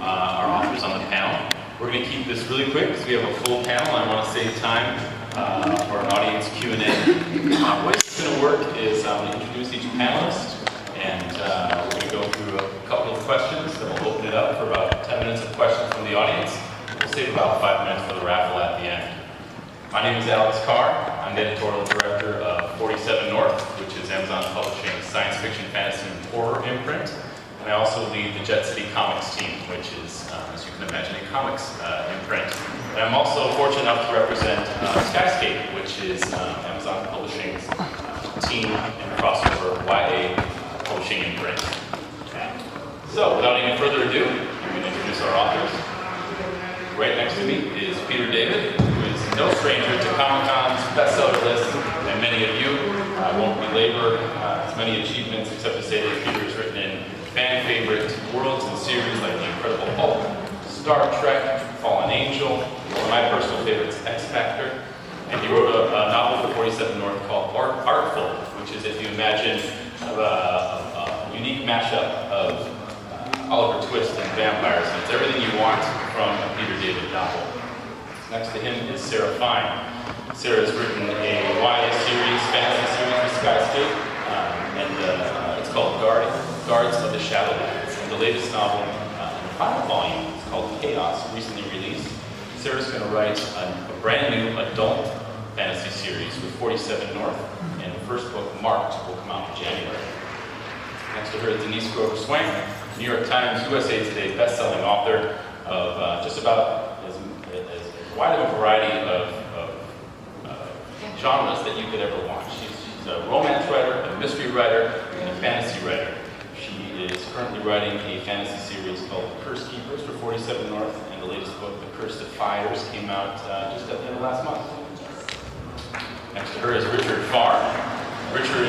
our authors on the panel. We're going to keep this really quick because we have a full panel. I want to save time for an audience Q&A. The way it's going to work is I'm going to introduce each panelist, and we're going to go through a couple of questions, then we'll open it up for about 10 minutes of questions from the audience. We'll save about 5 minutes for the raffle at the end. My name is Alex Carr. I'm the editorial director of 47North, which is Amazon Publishing's science fiction, fantasy, and horror imprint. And I also lead the Jet City Comics team, which is, as you can imagine, a comics imprint. And I'm also fortunate enough to represent Skyscape, which is Amazon Publishing's team and crossover YA publishing imprint. So, without any further ado, I'm going to introduce our authors. Right next to me is Peter David, who is no stranger to Comic-Con's bestseller list, and many of you. I won't belabor as many achievements except to say that Peter has written in fan favorite worlds and series like The Incredible Hulk, Star Trek, Fallen Angel, one of my personal favorites, X Factor, and he wrote a novel for 47North called Artful, which is, if you imagine, a unique mashup of Oliver Twist and vampires, and it's everything you want from a Peter David novel. Next to him is Sarah Fine. Sarah has written a YA series, fantasy series with Skyscape, and it's called Guards of the Shadowlands. And the latest novel, in the final volume, is called Chaos, recently released. Sarah's going to write a brand new adult fantasy series with 47North, and the first book, Marked, will come out in January. Next to her is Denise Grover Swank, New York Times, USA Today best-selling author of just about as wide of a variety of genres that you could ever want. She's a romance writer, a mystery writer, and a fantasy writer. She is currently writing a fantasy series called Curse Keepers for 47North, and the latest book, The Curse Defiers, came out just at the end of last month. Next to her is Richard Farr. Richard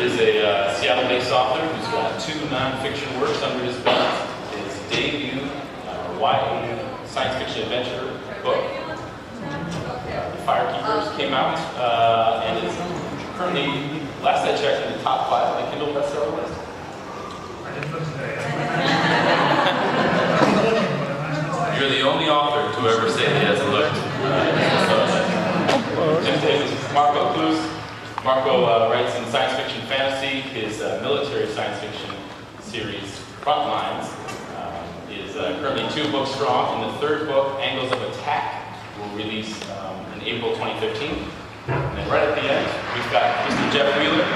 is a Seattle-based author who's got 2 nonfiction works under his belt. His debut YA science fiction adventure book, The Firekeepers, came out and is currently, last I checked, in the top 5 on the Kindle bestseller list. I didn't look today. You're the only author to ever say he hasn't looked. His name is Marco Cruz. Marco writes in science fiction fantasy. His military science fiction series, Frontlines, is currently 2 books strong, and the 3rd book, Angles of Attack, will release in April 2015. And then right at the end, we've got Mr. Jeff Wheeler.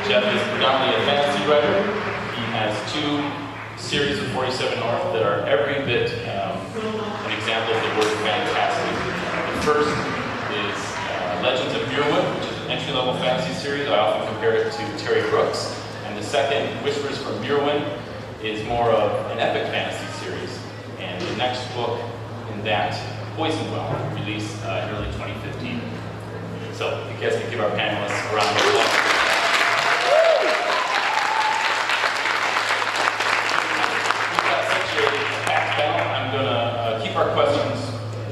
Jeff is predominantly a fantasy writer. He has 2 series of 47North that are every bit an example of the word fantastic. The first is Legends of Mirwood, which is an entry-level fantasy series. I often compare it to Terry Brooks. And the second, Whispers from Mirwin, is more of an epic fantasy series. And the next book in that, Poisonwell, released in early 2015. So, if you guys can give our panelists a round of applause. We've got such a packed panel. I'm going to keep our questions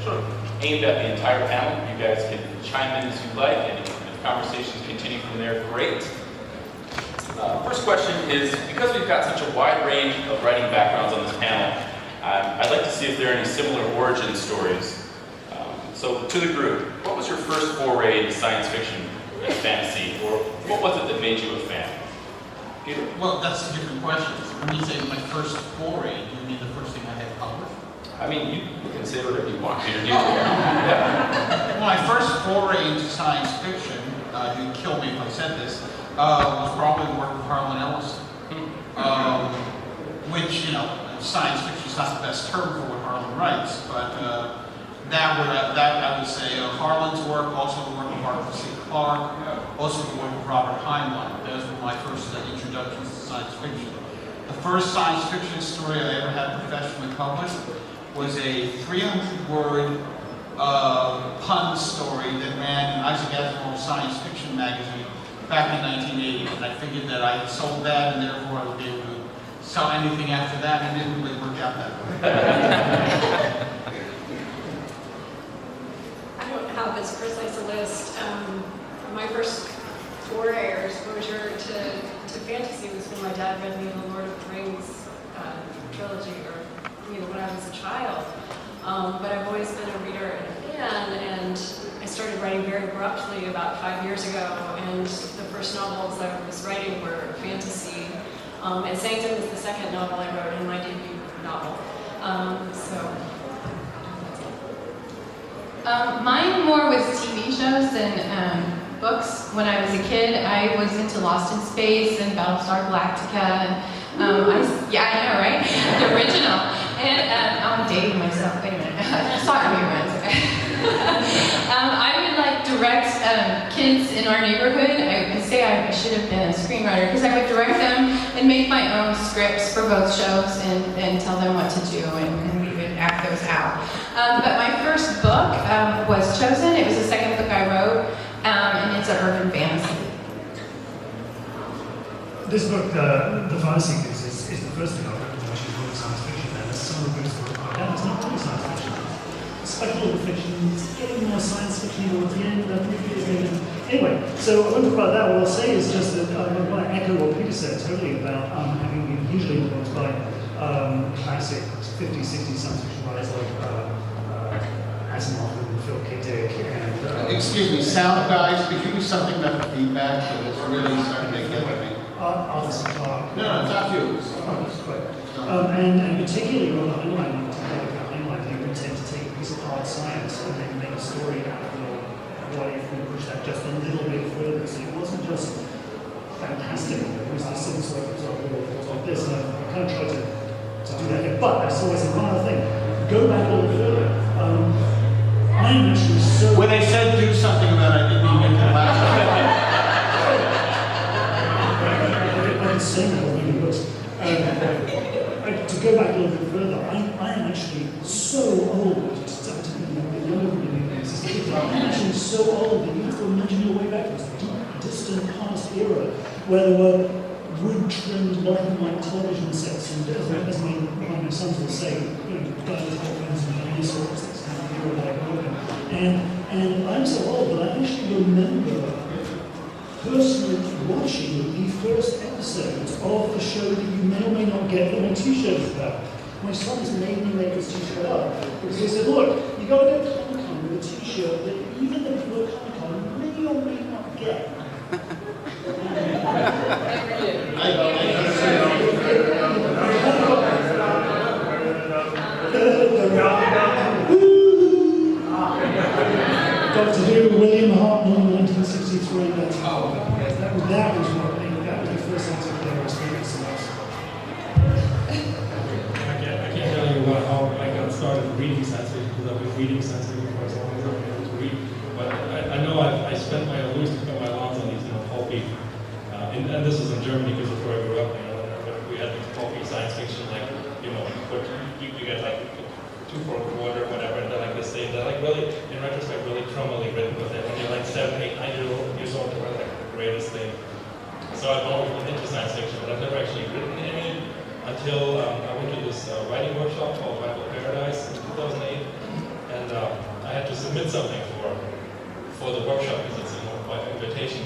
sort of aimed at the entire panel. You guys can chime in as you'd like, and if conversations continue from there, great. First question is, because we've got such a wide range of writing backgrounds on this panel, I'd like to see if there are any similar origin stories. So, to the group, what was your first foray into science fiction and fantasy, or what was it that made you a fan? Peter? Well, that's a different question. When you say my first foray, do you mean the first thing I had published? I mean, you can say whatever you want, Peter. Yeah. My first foray into science fiction, you'd kill me if I said this, was probably the work of Harlan Ellison. Which, science fiction is not the best term for what Harlan writes, but that I would say Harlan's work, also the work of Arthur C. Clarke, also the work of Robert Heinlein. Those were my first introductions to science fiction. The first science fiction story I ever had professionally published was a 300-word pun story that ran in Isaac Asimov's science fiction magazine back in 1980. And I figured that I had sold that, and therefore I would be able to sell anything after that, and it didn't really work out that way. I don't have as precise a list. My first foray or exposure to fantasy was when my dad read me the Lord of the Rings trilogy, or when I was a child. But I've always been a reader and a fan, and I started writing very abruptly about 5 years ago, and the first novels I was writing were fantasy. And Sanctum is the second novel I wrote, and my debut novel. Mine more was TV shows than books. When I was a kid, I was into Lost in Space and Battlestar Galactica. And, I know, right? The original. And I'm dating myself. Wait a minute. Just talk to me, friends. I would like direct kids in our neighborhood. I would say I should have been a screenwriter because I would direct them and make my own scripts for both shows and tell them what to do, and we would act those out. But my first book was Chosen. It was the second book I wrote, and it's an urban fantasy. This book, The Fire Seekers, is the first thing I've written, which is really science fiction, and as some of the books were quite down, it's not really science fiction. It's speculative fiction, it's getting more science fiction towards the end, I think it is maybe. Anyway, so I won't talk about that. What I'll say is just that I want to echo what Peter said totally about having been hugely influenced by classic 50s, 60s science fiction writers like Asimov and Phil K. Dick and... Excuse me, sound guys, could you do something about the feedback? So it's really starting to get at me. Arthur C. Clarke. No, it's not you. And particularly on the Heinlein, you tend to take a piece of hard science and then make a story out of what if we push that just a little bit further. So it wasn't just fantastic, it was the sense of this, and I kind of tried to do that here. But there's always one other thing. Go back a little further. I'm actually so... When they said do something about it, I didn't even get the last I was saying that when books. To go back a little bit further, I am actually so old. I'm actually so old that you have to imagine your way back to this deep, distant past era where there were wood-trimmed black and white television sets, and as my sons will say, dinosaurs and dinosaurs. That's kind of the era that I grew up in. And I'm so old that I actually remember personally watching the first episodes of the show that you may or may not get that my t-shirt is about. My sons made me make this t-shirt up because they said, look, you got to go to Comic-Con with a t-shirt that even the people at Comic-Con may or may not get. Dr. Who, William Hartnell, 1963. That was what that was the first science fiction experience for us. I can't tell you how I got started reading science fiction because I've been reading science fiction for as long as I've been able to read. But I know I spent my lawns on these pulpy, and this was in Germany because of where I grew up. We had these pulpy science fiction, you get like 2 for a quarter, whatever, and they're like this thing. They're like really, in retrospect, really crumbly written with it. When you're like 7, 8, 9 years old, they're like the greatest thing. So I've always been into science fiction, but I've never actually written any until I went to this writing workshop called Bible Paradise in 2008, and I had to submit something for the workshop because it's by invitation.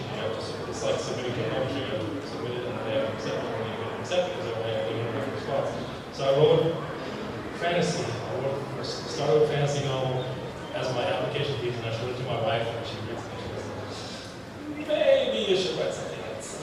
It's like submitting to an publisher, you have to submit it and they have to accept it when you get accepted because they only have a response. So I wrote fantasy. Started with a fantasy novel as my application piece, and I showed it to my wife, and she reads it, and she goes, maybe you should write something else.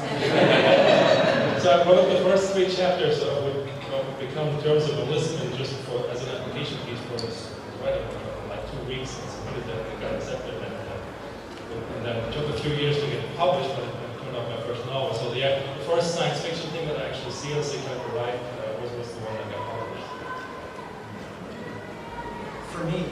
So I wrote the first 3 chapters of what would become Terms of Enlistment just as an application piece for this writing, like 2 weeks, and submitted it, and it got accepted, and then it took a few years to get it published, but it turned out my first novel. So the first science fiction thing that I actually seriously tried to write was the one that got published. For me,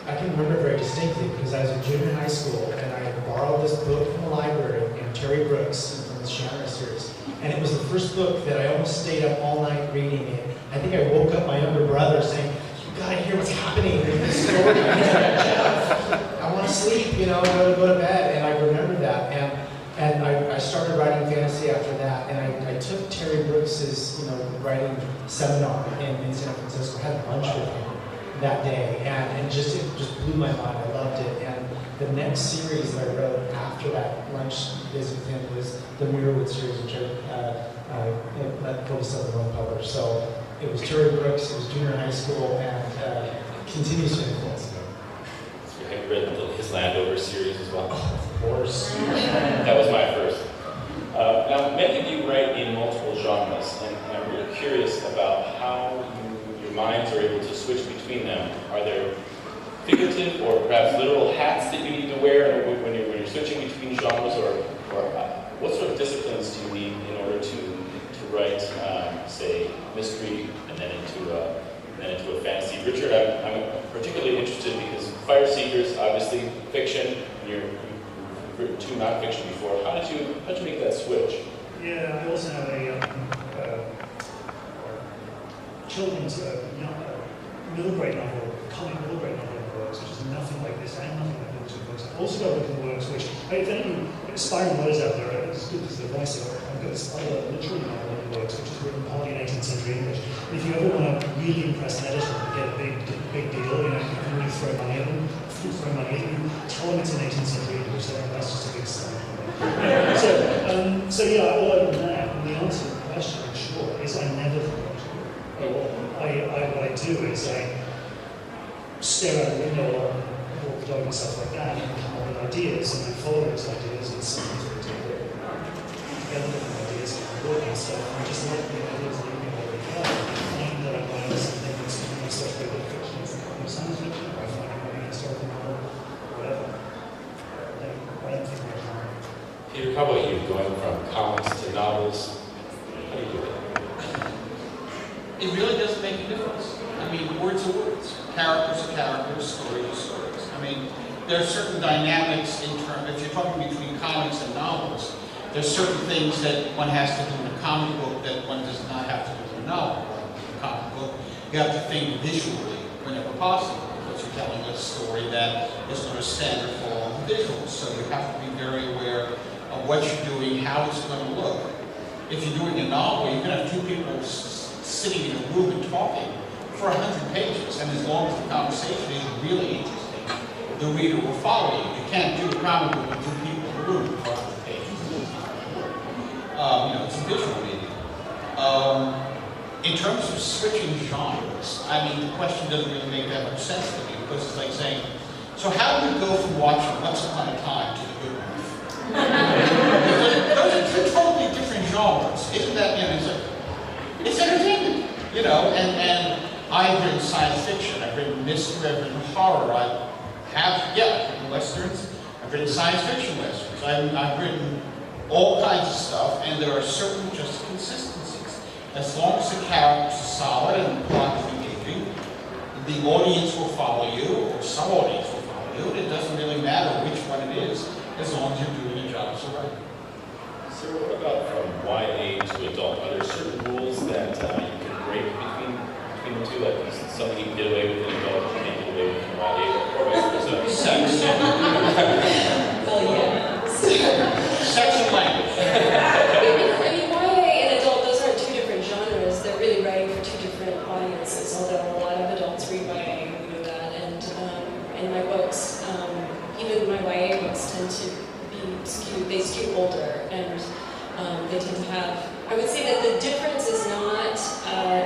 I can remember very distinctly because I was in junior high school and I had borrowed this book from the library and Terry Brooks from the Shannon series. And it was the first book that I almost stayed up all night reading it. I think I woke up my younger brother saying, you gotta hear what's happening in this story. I want to sleep, go to bed. And I remember that. And I started writing fantasy after that, and I took Terry Brooks's, writing seminar in San Francisco. I had lunch with him that day, and it just blew my mind. I loved it. And the next series that I wrote after that lunch visit with him was the Mirrorwood series, which 47North published. So it was Terry Brooks, it was junior high school, and continues to influence me. So have you read his Landover series as well? Of course. That was my first. Now, many of you write in multiple genres, and I'm really curious about how your minds are able to switch between them. Are there figurative or perhaps literal hats that you need to wear when you're switching between genres, or what sort of disciplines do you need in order to write, say, mystery and then into a fantasy? Richard, I'm particularly interested because Fire Seekers, obviously fiction, and you've written 2 nonfiction before. How did you make that switch? Yeah, I also have a children's middle grade novel, comic middle grade novel in the works, which is nothing like this and nothing like the two books. I've also got written works which, if any aspiring writers out there, it's good as advice, I've got this other literary novel in the works, which is written partly in 18th century English. And if you ever want to really impress an editor and get a big deal, you know, you can really throw money at them, tell them it's in 18th century English, that's just a big sign. So yeah, other than that, and the answer to the question, in short, is I never forgot. What I do is I stare out the window or walk the dog and stuff like that and come up with ideas, and I follow those ideas, and sometimes we do together with ideas and work and stuff, and I just let the ideas lead me where they go. I find that I'm writing something that's especially with fiction, it's science fiction, or I find I'm writing a historical novel, whatever. I don't think they're hard. Peter, how about you, going from comics to novels? How do you do it? It really doesn't make a difference. I mean, words are words. Characters are characters, stories are stories. I mean, there are certain dynamics in terms, if you're talking between comics and novels, there's certain things that one has to do in a comic book that one does not have to do in a novel. In a comic book, you have to think visually whenever possible, because you're telling a story that is going to stand or fall on the visuals. So you have to be very aware of what you're doing, how it's going to look. If you're doing a novel, you're going to have 2 people sitting in a room and talking for 100 pages, and as long as the conversation is really interesting, the reader will follow you. You can't do a comic book with 2 people in a room for 100 pages. It's a visual medium. In terms of switching genres, I mean, the question doesn't really make that much sense to me, because it's like saying, so how do we go from watching Once Upon a Time to The Good Wife? Those are 2 totally different genres. Isn't that, it's entertainment, and I've written science fiction, I've written mystery, I've written horror, I've written westerns, I've written science fiction westerns, I've written all kinds of stuff, and there are certain just consistencies. As long as the characters are solid and the plot is engaging, the audience will follow you, or some audience will follow you, and it doesn't really matter which one it is, as long as you're doing your job so right. So what about from YA to adult? Are there certain rules that you can break between the two? Like something you can get away with in adult, you can't get away with in YA, or vice versa? Sex. Well, yeah. Sex and language. I mean, YA and adult, those aren't 2 different genres. They're really writing for 2 different audiences, although a lot of adults read YA, we know that. And in my books, even my YA books tend to be skewed, they skew older, and they tend to have, I would say that the difference is not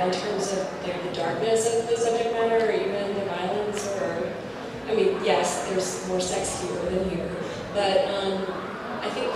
in terms of the darkness of the subject matter, or even the violence, or, I mean, yes, there's more sex here than here, but I think